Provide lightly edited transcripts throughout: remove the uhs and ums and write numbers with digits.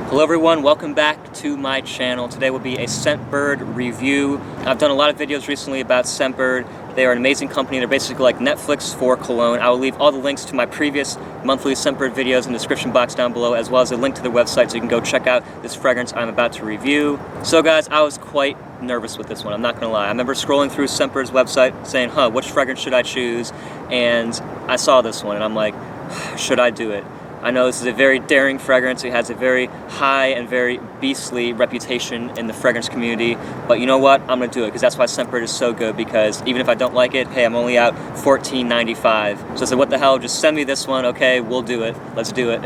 Hello everyone, welcome back to my channel. Today will be a Scentbird review. I've done a lot of videos recently about Scentbird. They are an amazing company. They're basically like Netflix for cologne. I will leave all the links to my previous monthly Scentbird videos in the description box down below, as well as a link to their website so you can go check out this fragrance I'm about to review. So guys, I was quite nervous with this one, I'm not gonna lie. I remember scrolling through Scentbird's website saying, which fragrance should I choose? And I saw this one and I'm like, should I do it? I know this is a very daring fragrance. It has a very high and very beastly reputation in the fragrance community, but you know what? I'm gonna do it because that's why Scentbird is so good, because even if I don't like it, hey, I'm only out $14.95. So I said, what the hell, just send me this one, okay, we'll do it, let's do it.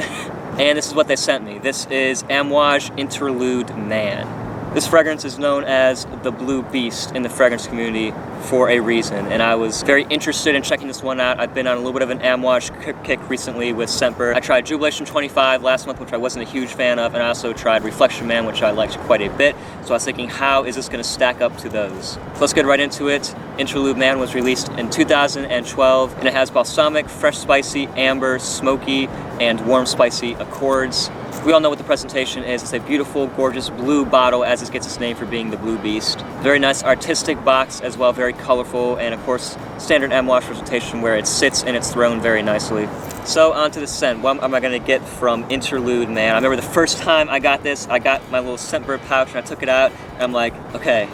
And this is what they sent me. This is Amouage Interlude Man. This fragrance is known as the Blue Beast in the fragrance community for a reason, and I was very interested in checking this one out. I've been on a little bit of an Amouage kick recently with Scentbird. I tried Jubilation 25 last month, which I wasn't a huge fan of, and I also tried Reflection Man, which I liked quite a bit. So I was thinking, how is this going to stack up to those? So let's get right into it. Interlude Man was released in 2012, and it has balsamic, fresh spicy, amber, smoky, and warm spicy accords. We all know what the presentation is. It's a beautiful, gorgeous blue bottle, as it gets its name for being the Blue Beast. Very nice artistic box as well, very colorful, and of course, standard Amouage presentation where it sits in its throne very nicely. So onto the scent. What am I gonna get from Interlude Man? I remember the first time I got this, I got my little Scentbird pouch and I took it out, and I'm like, okay,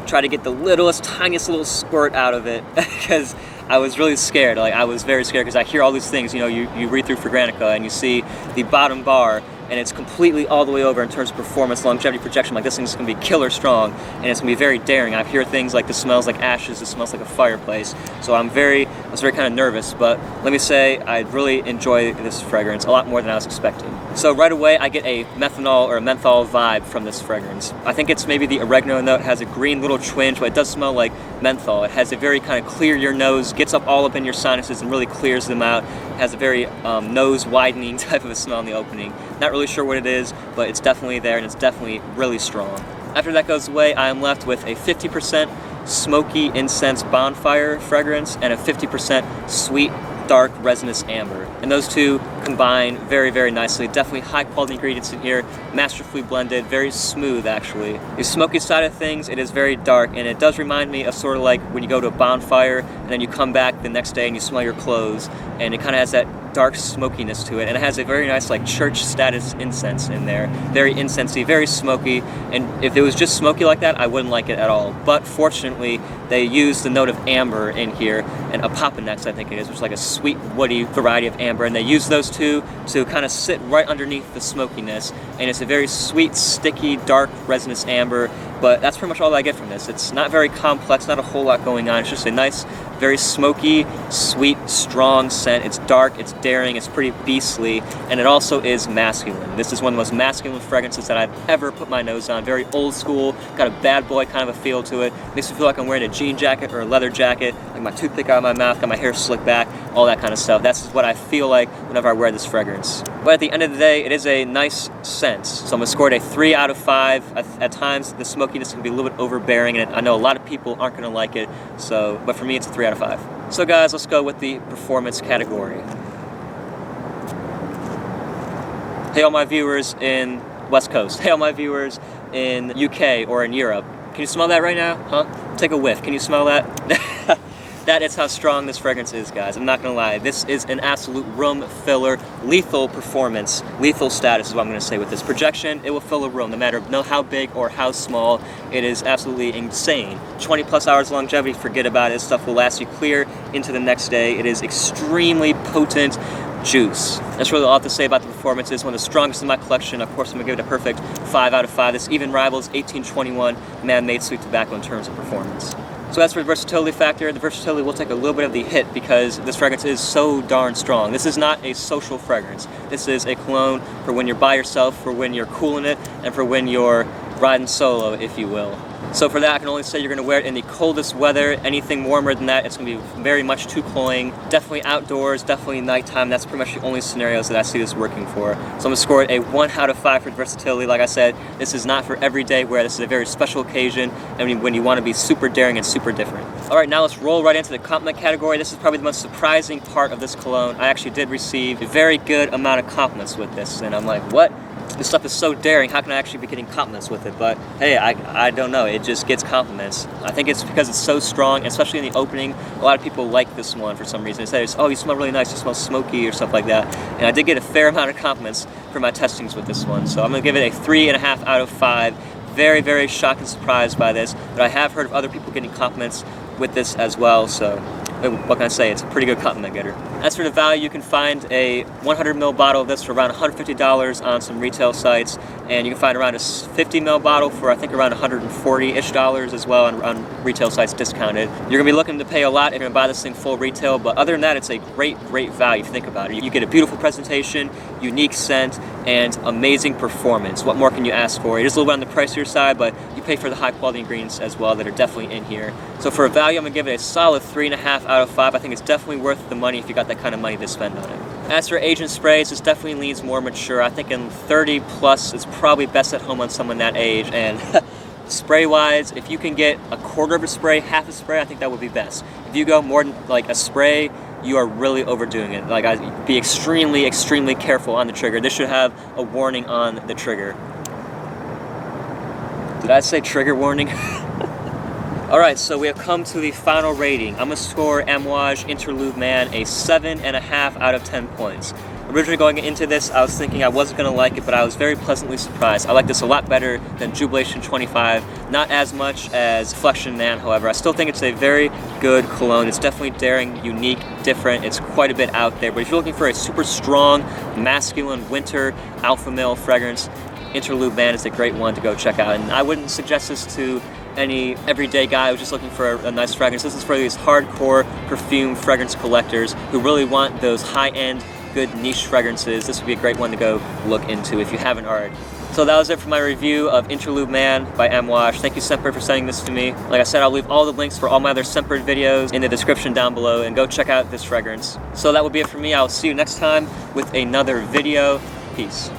try to get the littlest, tiniest little squirt out of it, because I was really scared. Like, I was very scared because I hear all these things, you know, you read through Fragrantica and you see the bottom bar and it's completely all the way over in terms of performance, longevity, projection. Like, this thing's gonna be killer strong and it's gonna be very daring. I hear things like this smells like ashes, this smells like a fireplace. So I was very kind of nervous, but let me say I really enjoy this fragrance a lot more than I was expecting. So right away I get a methanol or a menthol vibe from this fragrance. I think it's maybe the oregano note. It has a green little twinge, but it does smell like menthol. It has a very kind of clear your nose, gets up all up in your sinuses and really clears them out. It has a very nose widening type of a smell in the opening. Not really sure what it is, but it's definitely there and it's definitely really strong. After that goes away, I am left with a 50% smoky incense bonfire fragrance and a 50% sweet dark resinous amber. And those two combine very, very nicely. Definitely high quality ingredients in here, masterfully blended, very smooth actually. The smoky side of things, it is very dark, and it does remind me of sort of like when you go to a bonfire and then you come back the next day and you smell your clothes, and it kind of has that dark smokiness to it, and it has a very nice like church status incense in there. Very incensey, very smoky, and if it was just smoky like that, I wouldn't like it at all. But fortunately, they use the note of amber in here, and a Papanex I think it is, which is like a sweet woody variety of amber, and they use those two to kind of sit right underneath the smokiness, and it's a very sweet, sticky, dark, resinous amber. But that's pretty much all I get from this. It's not very complex, not a whole lot going on. It's just a nice, very smoky, sweet, strong scent. It's dark, it's daring, it's pretty beastly, and it also is masculine. This is one of the most masculine fragrances that I've ever put my nose on. Very old school, got a bad boy kind of a feel to it. Makes me feel like I'm wearing a jean jacket or a leather jacket, like my toothpick out of my mouth, got my hair slicked back, all that kind of stuff. That's what I feel like whenever I wear this fragrance. But at the end of the day, it is a nice scent. So I'm gonna score it a 3 out of 5. At times, the smokiness can be a little bit overbearing, and I know a lot of people aren't gonna like it, but for me, it's a 3 out of 5. So guys, let's go with the performance category. Hey all my viewers in West Coast. Hey all my viewers in UK or in Europe. Can you smell that right now? Huh? Take a whiff. Can you smell that? That is how strong this fragrance is, guys. I'm not gonna lie. This is an absolute room filler, lethal performance, lethal status is what I'm gonna say with this. Projection, it will fill a room, no matter how big or how small. It is absolutely insane. 20 plus hours longevity, forget about it. This stuff will last you clear into the next day. It is extremely potent juice. That's really all I have to say about the performance. It's one of the strongest in my collection. Of course, I'm gonna give it a perfect 5 out of 5. This even rivals 1821 Man-Made Sweet Tobacco in terms of performance. So as for the versatility factor, the versatility will take a little bit of the hit because this fragrance is so darn strong. This is not a social fragrance. This is a cologne for when you're by yourself, for when you're cool in it, and for when you're riding solo, if you will. So for that, I can only say you're going to wear it in the coldest weather. Anything warmer than that, it's going to be very much too cloying. Definitely outdoors, definitely nighttime. That's pretty much the only scenarios that I see this working for. So I'm going to score it a 1 out of 5 for versatility. Like I said, this is not for everyday wear. This is a very special occasion, and when you want to be super daring and super different. All right, now let's roll right into the compliment category. This is probably the most surprising part of this cologne. I actually did receive a very good amount of compliments with this, and I'm like, what? this stuff is so daring, how can I actually be getting compliments with it? But hey, I don't know, it just gets compliments. I think it's because it's so strong, especially in the opening. A lot of people like this one for some reason. They say, oh, you smell really nice, you smell smoky or stuff like that. And I did get a fair amount of compliments for my testings with this one. So I'm gonna give it a 3.5 out of 5. Very, very shocked and surprised by this, but I have heard of other people getting compliments with this as well, so what can I say? It's a pretty good compliment getter. As for the value, you can find a 100ml bottle of this for around $150 on some retail sites, and you can find around a 50ml bottle for I think around $140-ish as well on retail sites discounted. You're gonna be looking to pay a lot if you're gonna buy this thing full retail, but other than that, it's a great value if you think about it. You get a beautiful presentation, unique scent, and amazing performance. What more can you ask for? It is a little bit on the pricier side, but you pay for the high quality ingredients as well that are definitely in here. So for a value, I'm gonna give it a solid 3.5 out of 5. I think it's definitely worth the money if you got that kind of money to spend on it. As for agent sprays, this definitely leans more mature. I think in 30 plus, it's probably best at home on someone that age. And spray wise, if you can get a quarter of a spray, half a spray, I think that would be best. If you go more than like a spray, you are really overdoing it. Like, I'd be extremely, extremely careful on the trigger. This should have a warning on the trigger. Did I say trigger warning? Alright, so we have come to the final rating. I'm going to score Amouage Interlude Man a 7.5 out of 10 points. Originally going into this, I was thinking I wasn't going to like it, but I was very pleasantly surprised. I like this a lot better than Jubilation 25. Not as much as Flexion Man, however. I still think it's a very good cologne. It's definitely daring, unique, different. It's quite a bit out there. But if you're looking for a super strong, masculine, winter, alpha male fragrance, Interlude Man is a great one to go check out. And I wouldn't suggest this to any everyday guy who's just looking for a nice fragrance. This is for these hardcore perfume fragrance collectors who really want those high-end, good niche fragrances. This would be a great one to go look into if you haven't already. So that was it for my review of Interlude Man by Amouage. Thank you, Scentbird, for sending this to me. Like I said, I'll leave all the links for all my other Scentbird videos in the description down below, and go check out this fragrance. So that will be it for me. I'll see you next time with another video. Peace.